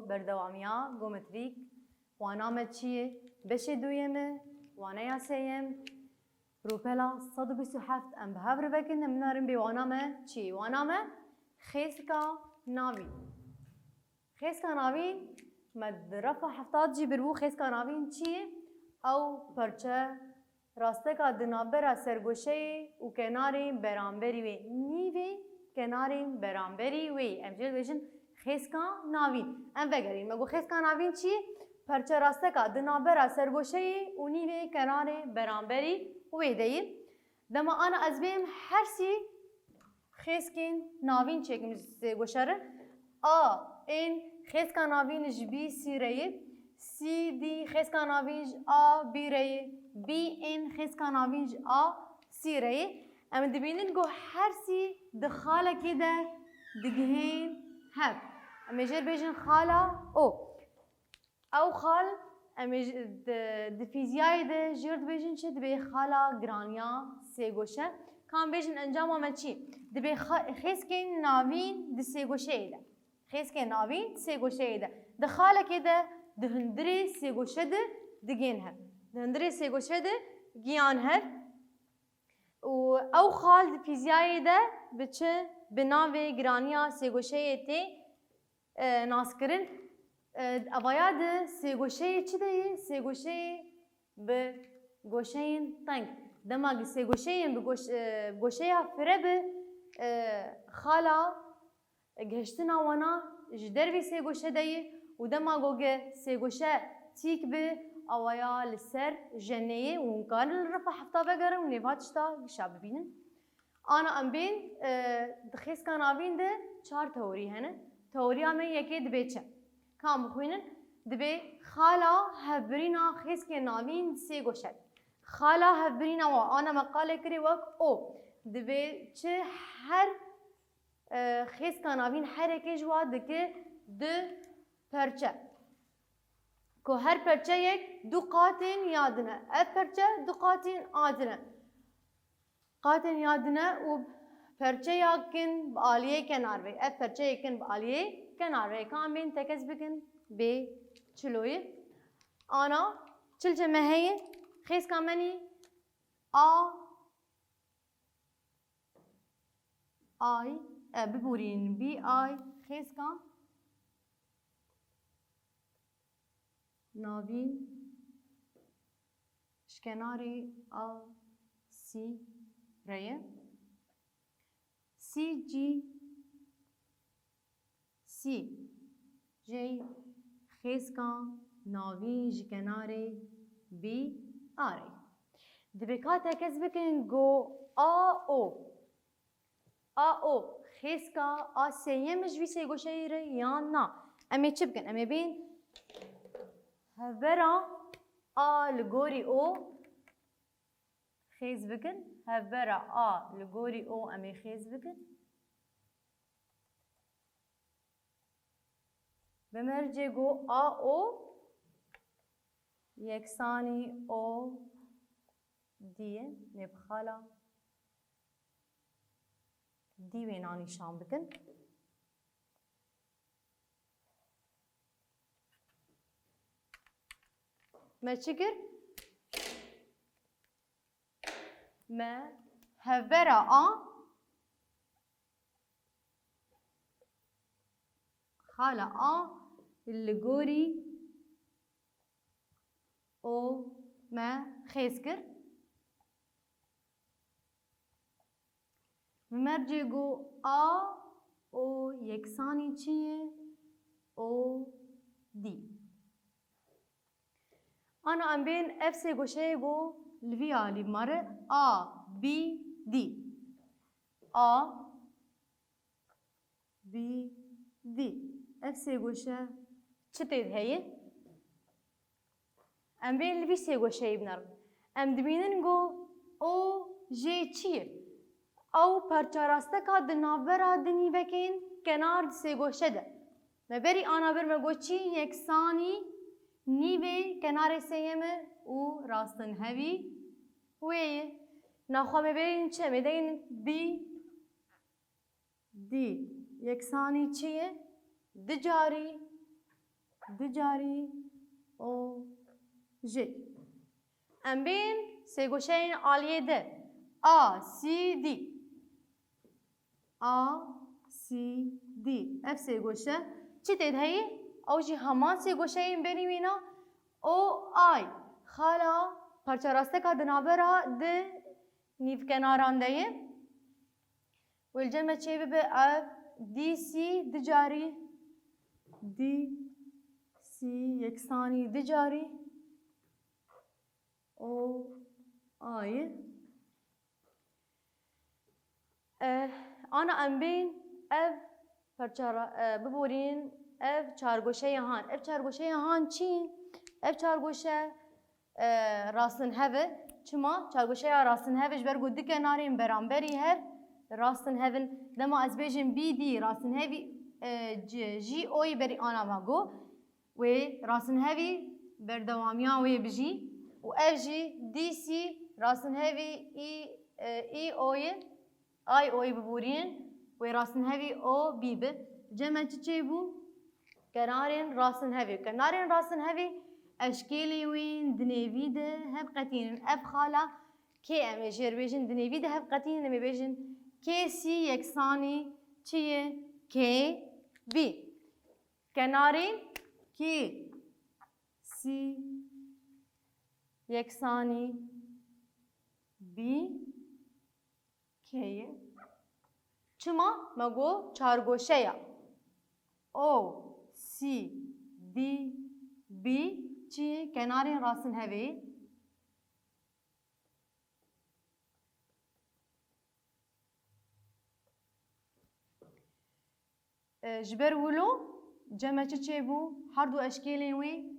بردوامیا گومتریک وانامه چیه بشه2 وانه سیم روپلا 127 ام به هفر بکن منارم به وانامه چی وانامه خیسکا ناوین خیسکا ناوین مد رفع 70 جی بربو خیسکا ناوین چیه او پرچه راسته که دنابرا سرگوشه و کناری برانبری وی نیوی کناری برانبری وی امجد بیشن خیسکا ناوین ام بگرین مگو خیسکا ناوین چیه پرچه راسته که دنابرا سرگوشه و نیوی کناری برانبری وی دیل دما آنا از بیم هر سی خیسکین ناوین چکم سرگوشه این خیسکا ناوین جبی سی رایی سی دی خیسکا ناوین آ بی رایی بی این خیسکا ناوین آ سی رایی ام دبینن گو هر سی دخاله که ده دگهین هب ام جر بیشن خاله او خال ام دفیزیای ده جرد بیشن چه دبی خاله گرانیا سیگوشه کام بیشن انجام آمد چی دبی خیسکین ناوین ده سیگوشهیده خیسکین ناوین سیگوشهیده دخاله که ده دهندری سیگوشهده دگین هب دهندری سیگوشهده گیان هب و او خال دفیزیای ده بچه بناوی گرانیا سیگوشهیده ناس کرن اوایاد سیگوشه چی دیه؟ سیگوشه به گوشهین تنگ دماغ سیگوشه به گوشه فره به خالا گشتنا وانا جدر بی سیگوشه دیه و دماغوگه سیگوشه تیک به اوایا لسر جنیه و امکان رفع 70 بگرم و نیواتشتا گشا ببینن آنا ام بین دخیز کان آوین ده 4 تئوری هنه تئوری همه یکی دبی چه کام بخوینن دبی خالا هبرینا خیز که ناوین سی گوشد خالا هبرینا و آنا مقاله کری وقت او دبی چه هر خیز که ناوین هر اکی جوا دکه دو پرچه که هر پرچه یک دو قاتین یادنه اف پرچه دو قاتین آدنه قاتین یادنه و پرچه یاکن بالیه کنار وی اف پرچه یکن بالیه کنار وی کام بین تکس بکن به چلوی آنا چل جمعه هیه خیز کامنی آی ببورین بی آی خیز کام ناوین شکناری سی رایه سی جی سی جی خیزکان ناوین جکناری بی آری دبکات اکس بکن گو او خیزکا سیم جوی سیگوشه ره یا نا امی چی بکن امی بین هفرا لگوری او خیز بکن هفرا لگوری او امی خیز بکن بمرجه گو او یکسانی او دیه نبخالا دیوی نانی شام بکن ما چیکر؟ ما هفرا خالا اللگوری او ما خیز کر مرجع گو او یکسانی چیه او دی انا ام بین اف سی گوشه گو لوی آلی ماره بی دی بی دی اف سی گوشه چه تید هیه ام بین لوی سی گوشه بنر ام دبینن گو او جی چیه او پرچه راسته که دنابرا دنی وکین کنار سی گوشه ده مبری آنا بر مگو چی یکسانی نیوه کنار سیمه و راستن هوی ویه نخواه مبرین چه میدین بی دی یکسانی چیه دجاری دجاری او جی ام بین سێگۆشەیên aliyê de A, C, D A, C, D ev sêgoşe çi tê de heyê ew jî heman sêgoşeyên berî wîna O, I xala parçerasteka di navbera di nîvkenaran de ye wê cem me çê bibe ev DC dicarî DC yeksanî dicarî O, I ana em bên ev biborîn ev çargoşeyê han ev çargoşeyê han çi ev çargoşe rastin hev e çima çargoşeya rastin hev ji ber ku di kenarên beramberî hev rastin hevin dema ez bêjim BD rastin hevî jî oyê berî ana me got wê rastin hevî berdewamiya wê bijî û ev jî DC rastin hevî î oyê ay oyê biborînin wê rastin hevî o bî bi cem çi çêbû kenarên rastin hevî kenarên rastin hevî eşkêlê wîn di nêvî de hev qetînin ev xala kê em ê jêrbêjin di nêvî de hev qetînin em ê bêjin KC yeksanî çi ye KB kenarên KC yeksanî B K ye çima me got çargoşeya O C D B çi ye kenarên rastin hevê ji ber wilo cem çi çêbû her du eşkêlên wê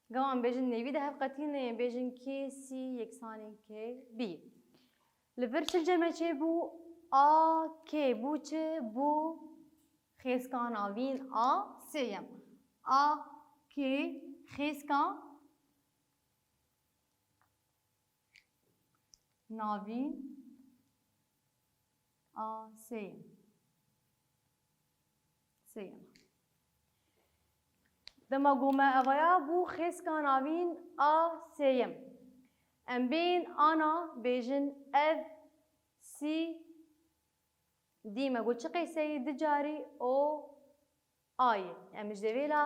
Gawan bêjin nêvî de hev qetîne bêjin KC yeksanî KB li vir çi cem çêbû A K bû çi bû xêzika navîn A sêyem A K xêzika navîn A sêyem dema gome evaya bû xêzika navîn A sêyem em bên ana bêjin ev C D me got çi qêseyê dicarî O Ayê em ji devêla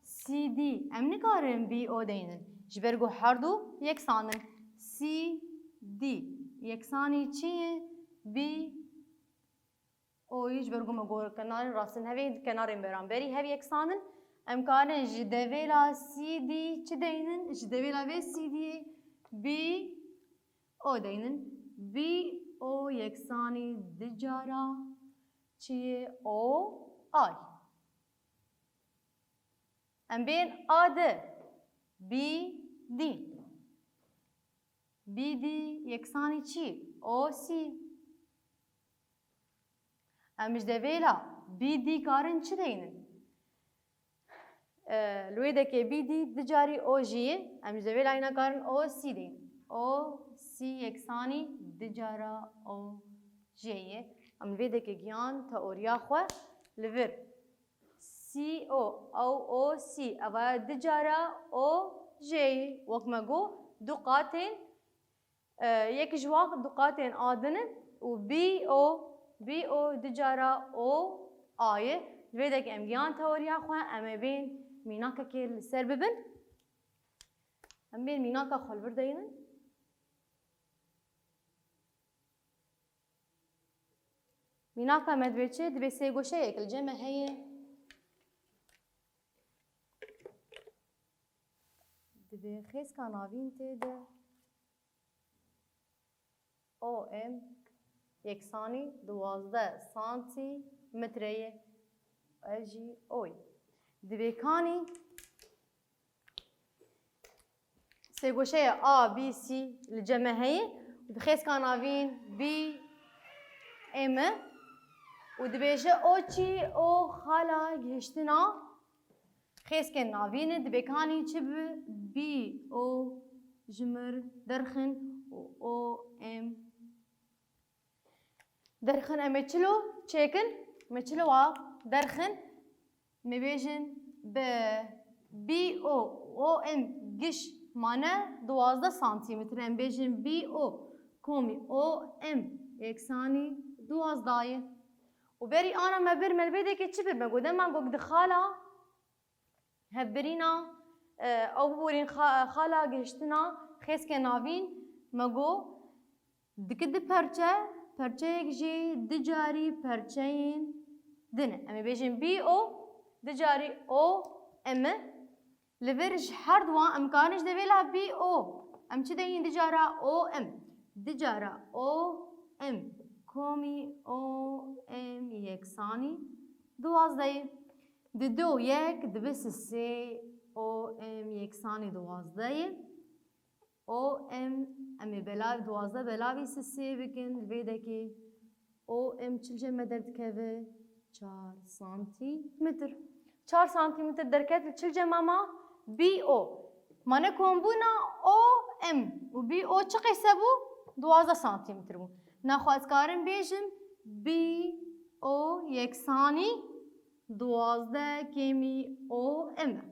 CD em nikarin B O deynin ji ber ku her du yeksan in C D yeksanî çi ye B O'yê ji ber ku me got kenarên rastin hevê kenarên beramberî hev yeksan in em karin ji devêla CD çi deynin ji devêla vê CDyê B O deynin B O yeksanî dicara çi ye O Ay em bên A de B D B D yeksanî çi O C em ji devêla B D karin çi deynin li wê dekê B D dicarî O jî ye em ji devêla îna karin O C deynin O C yeksanî dicara O J ye em li vê dekê giyan teoriya xwe li vir CO ew O C evaya dicara O J ye wek me got du qatên yekî ji wan du qatên A dinin û B O dicara O A ye li vê dekê em giyan teoriya xwe em ê bên mînakekê li ser bibin em bên mînaka xwe li vir deynin mînaka me dibe çi dibe sêgoşeyek li cem me heye dibe xêzika navîn tê de OM yeksanî 12 santimetre ye ev jî oy dibe kanî sêgoşeya A B C li cem me heye di xêzika navîn B M û dibêje O çi O xala gihiştina xêzikên navîn e dibe kanî çi bi بی او جمر درخن و او ام درخن ام چلو چیکن مچلو درخن میبیجن به بی او ام گش مانه 12 سانتیمتر ام بیجن بی او کومی او ام یکسانی 12 و بری آنا مبر ملبیده که چی بر مگوده من گو دخالا هبرینا او بورین خالا گشتنا خیس که ناوین مگو دکد پرچه یک جی دجاری پرچه این دنه امی بیجن بی او دجاری او ام لبرش هر دوان امکانش دویلا بی او ام چی دین دجارا او ام دجارا او ام کومی او ام یکسانی 12 دو یک دبس سه او ام یکسانی 12 او ام امی بلاوی 12 بلاوی سه بکن ویده که او ام چلجه مدرد که 4 سانتیمتر 4 سانتیمتر درکت چلجه ماما بی او مانه کمبونا او ام و بی او چه قیسه بو 12 سانتیمتر بو نخواست کارم بیشم بی او یکسانی 12 کمی او ام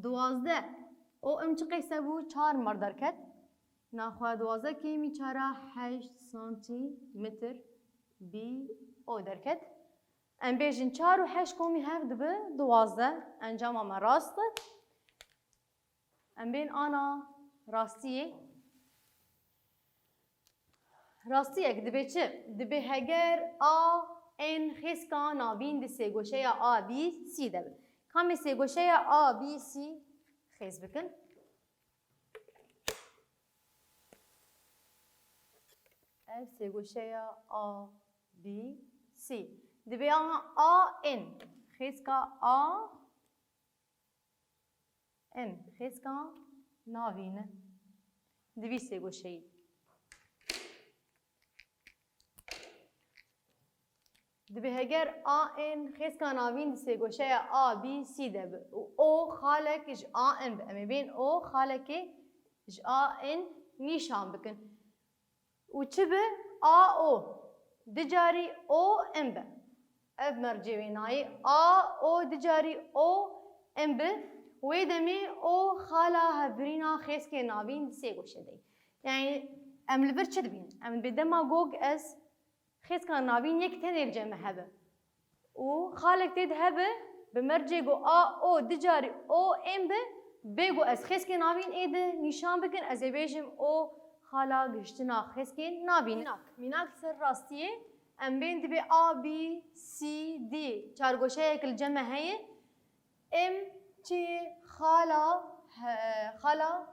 12 او ام چه قیسه بو 4 مردرکت نخواه 12 کمی 4 8 سانتیمتر بی او درکت ام بیشن 4 و 8 کمی هفت به 12 انجام اما راست ام بین آنا راستیه راستیه که دبی چه؟ دبی هگر آ این خیسکا نابین دی سیگوشه آ بی سی دبی کامی سیگوشه آ بی سی خیز بکن اف سیگوشه آ بی سی دبی آ این خیسکا آ این خیسکا نابینه دبی سیگوشه دبی هگر آ این خیس که ناوین سیگوشه آ بی سی دب او خالک اج آ این به امی بین او خالک اج آ این نیشان بکن و چه به آ او دجاری او این به اف مرجوی نایی آ او دجاری او این به وی دمی او خالا هبرینا خیس که ناوین سیگوشه دی یعنی ام لبر چه دبین ام بدما گوگ از خیز کان ناوین یک تنیل جمع هبه و خالق تید هبه بمرجع گو او دجاری او ام به بگو از خیز که ناوین ایده نشان بکن از بیشم او خالا گشتنا خیز که ناوین میناک سر راستیه ام بین دبی آ بی سی دی چارگوشه یک الجمع هیه ام چی خالا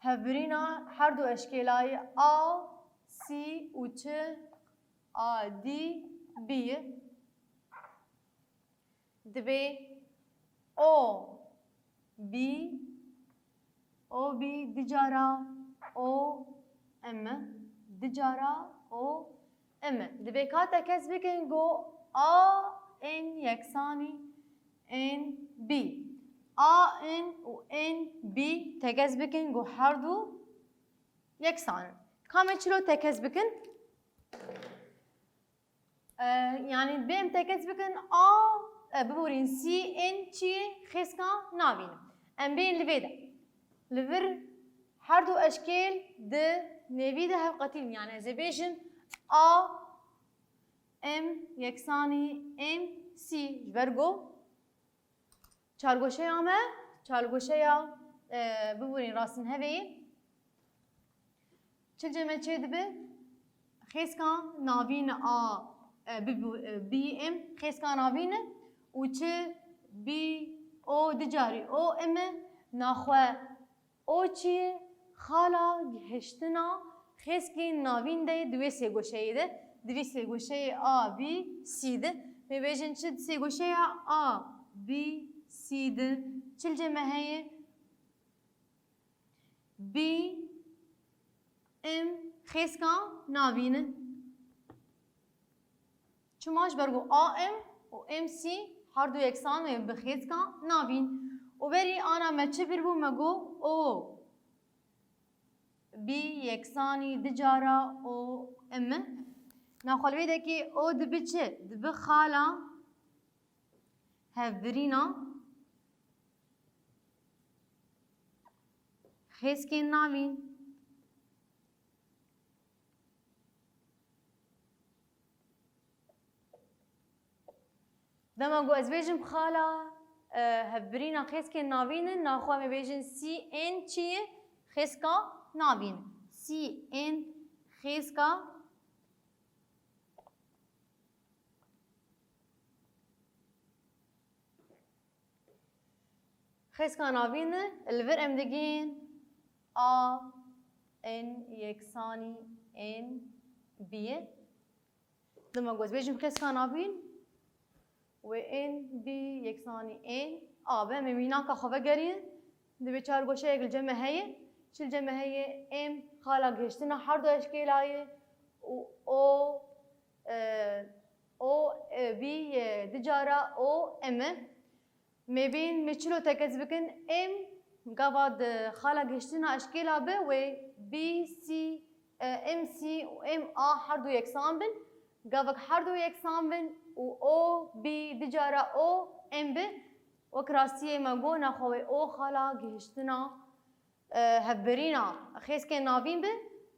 هبرینا هر دو اشکالای آ سی و چه آ دی بی دبی او بی دجارا او ام دجارا او ام دبی کاتا کس بکن گو آ این یکسانی این بی آ این و این بی تکس بکن گو هر دو یکسان کامل چلو تکس بکن یعنی بیم تکس بکن آ ببورین سی این چی خیسکا ناوین ام بین لویده لور هر دو اشکال ده نویده هف قتیل یعنی از بیشن آ ام یکسانی ام سی جبرگو چارگوشه آمه چارگوشه یا ببورین راستن هوی چل جمع چه دبه خیسکان ناوین آ بی ام خیسکان ناوینه و چه بی او دجاری او ام ناخواه او چیه خالا گهشتنا خیسکی ناوین ده دوی سیگوشهیده دوی سیگوشه آ بی سی ده میبیشن چه سیگوشه آ بی سی ده چل جمع هیه بی ام خیسکان ناوینه چماش برگو آ ام و ام سی هر دو یکسان به خیسکان ناوین وبری آنا ما چه بر بو مگو او بی یکسانی دجارا او ام ناخوالوی دکی او دبی چه دبی خالا هفبرینا خیزکین ناوین دما گو از بیجم خالا هفبرینا خیزکین ناوین ناخواه می بیجن سی این چیه خیزکا ناوین سی این خیزکا خیزکا ناوین الور ام دگین آ ان یکسانی ان بیه دما گو از بیجم خیزکا ناوین و این بی یکسانی این آبه میبینم که خوبه گرین دبی چهار گوشه یک جمع هیه چل جمع هیه ام خالا گشتنا هر دو اشکال آیه او بی دجارا او ام میبین میچلو تکز بکن ام گواد خالا گشتنا اشکال آبه و بی سی ام سی و ام آ هر دو یکسان بن گواد هر دو یکسان بن و او بی دجارا او ام به و کراسیه مگو نخواه او خالا گهشتنا هبرینا خیزکن ناوین به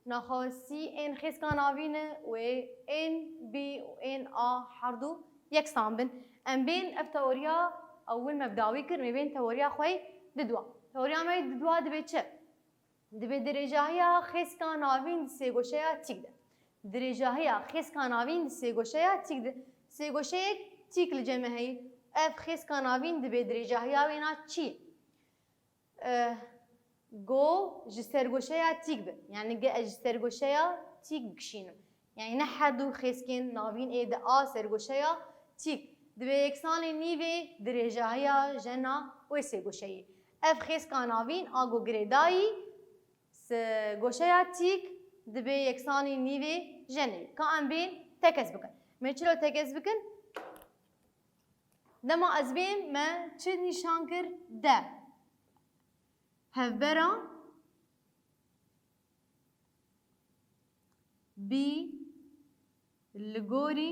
نخواه سی این خیزکن ناوینه و این بی و این آ هر دو یکسان بن ام بین اف توریا اول مبداوی کر می بین توریا خواه ددوا توریا می ددوا دبی چه؟ دبی درجاهیا خیزکن ناوین سیگوشیا تیک ده درجاهیا خیزکن ناوین سیگوشیا تیک ده سیگوشیا تیک لجمع هی اف خیزکن ناوین دبی درجاهیا وینا چی؟ گو جسرگوشیا تیک به یعنی جسرگوشیا تیک بکشینم یعنی نه هر دو خیزکن ناوین اید آ سرگوشیا تیک دبی یکسانی نیوی درجاهیا جنا و سیگوشی اف خیزکن ناوین آگو گریدایی گوشیا تیک دبی یکسانی نیوی جنی که ام بین تکز بکن میچلو تکز بکن دما از بین ما چه نشان کر ده هفبرا بی لگوری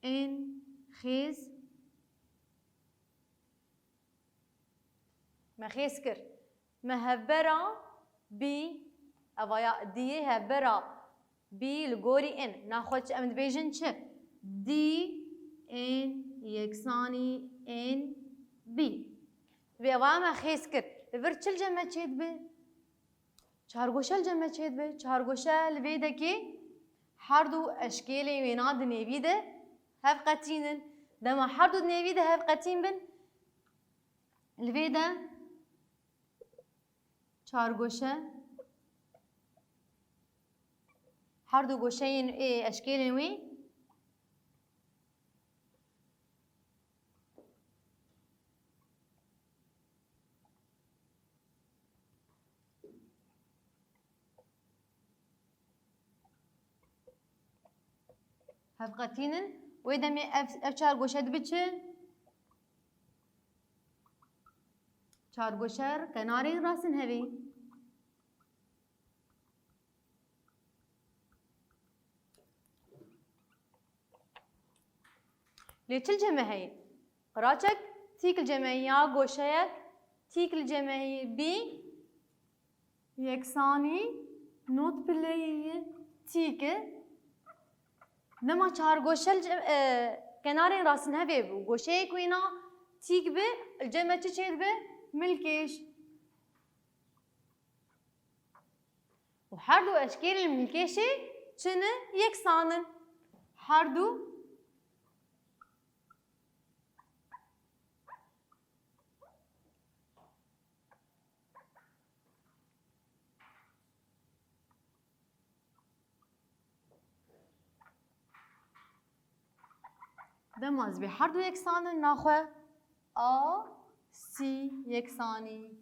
این خیز ما خیز کر ما هفبرا بی اوایا دیه هفبرا بی لگوری این ناخوش امد بیجن چه دی این یکسانی این بی بی اوامه خیز کرد لور چل جمع چید به چهارگوشه الجمع چید به چهارگوشه لویده که هر دو اشکال ویناد نیویده هف قطینن دما هر دو نیویده هف قطین بن لویده چهارگوشه هر دو گوشه این اشکال وی هف قطینن ویده می اف چهار گوشه دو بچه چهار گوشه کناری راسن هوی لیچل جمعه هی قراچک تیک الجمعه یا گوشه تیک الجمعه بی یکسانی نوت پلیه تیکه نما چهار گوشه کناری راسن هوی بو گوشه کوینا تیک به الجمعه چه چید به ملکش و هر دو اشکال الملکشی چنه یکسانن هر دو دماز به هر دو یکسان نخواه آ سی یکسانی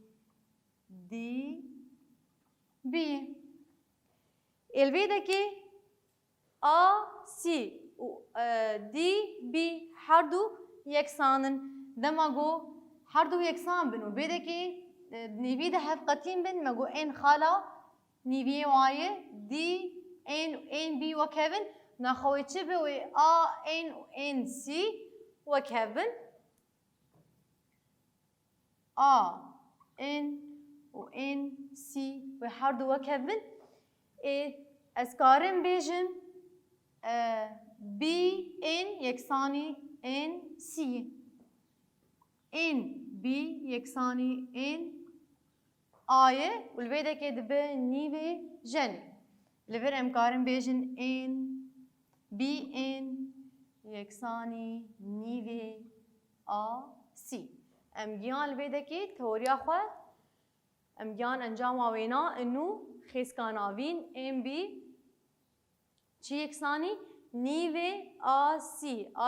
دی بی الویده که آ سی و دی بی هر دو یکسانن دماغو هر دو یکسان بن و بیده که نیوی ده هف قطیم بن مگو این خالا نیوی وایه دی این بی و کبن نخوی چه به این سی و کبن این سی و هر دو و کبن از کارم بیجم بی این یکسانی این سی این بی یکسانی این آیه والبيدا كدبه نيفي جن لفر امكارن بيجن ان بي ان يكساني نيفي سي امجيان البيدا كي توريا خو امجيان انجام وينا انه خيس كانافين ام بي چي يكساني نيفي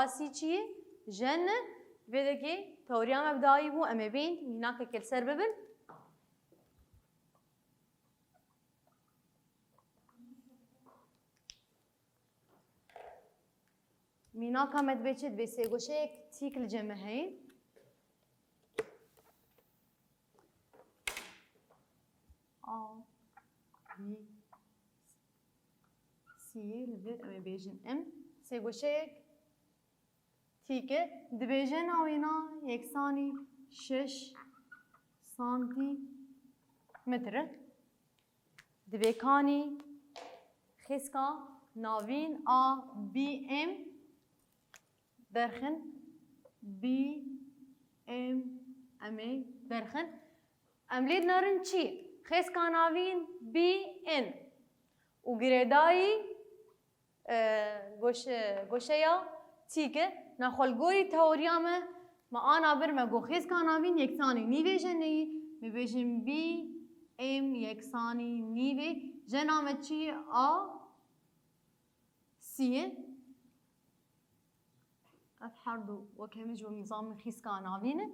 سي چي جن البيدا كي توريا مبداي بو ام بين هناك كل سر ببن مینا کامت بچید به سێگۆشەیەک تیک الجمع هەیە سی لەبێت ئەمە بێژن ئەم سێگۆشەیەک تیکە دبێژە ناوێنا یەکسانی 6 سانتی مترە دبێکانی خێسکا ناوین بی ام درخن بی ام امی درخن املید نارن چی؟ خیس کاناوین بی ان و گریدایی گوشه یا تیکه نخلگوی تاوریامه ما آنا برمه گو خیس کاناوین یکسانی نیوی جنهی میبیشم بی ام یکسانی نیوی جنامه چی؟ سیه أفحردو وكمج ونظام خيس كانافينه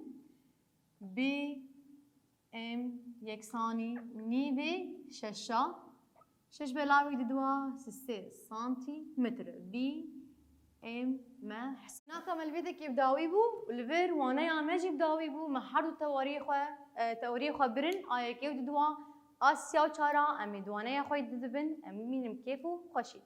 بي ام يكساني نيفي شش بلاوي ددوا 6 سنتي متر بي ام ما حسنا كمل بيدك يبداوي بو الفير وانا يا ماجي بداوي بو ما حدو توريخ برن آيا كيف ددوا آسيا وشارع امي دوانا يا خوي ددبن امي مينم كيفو خوشيد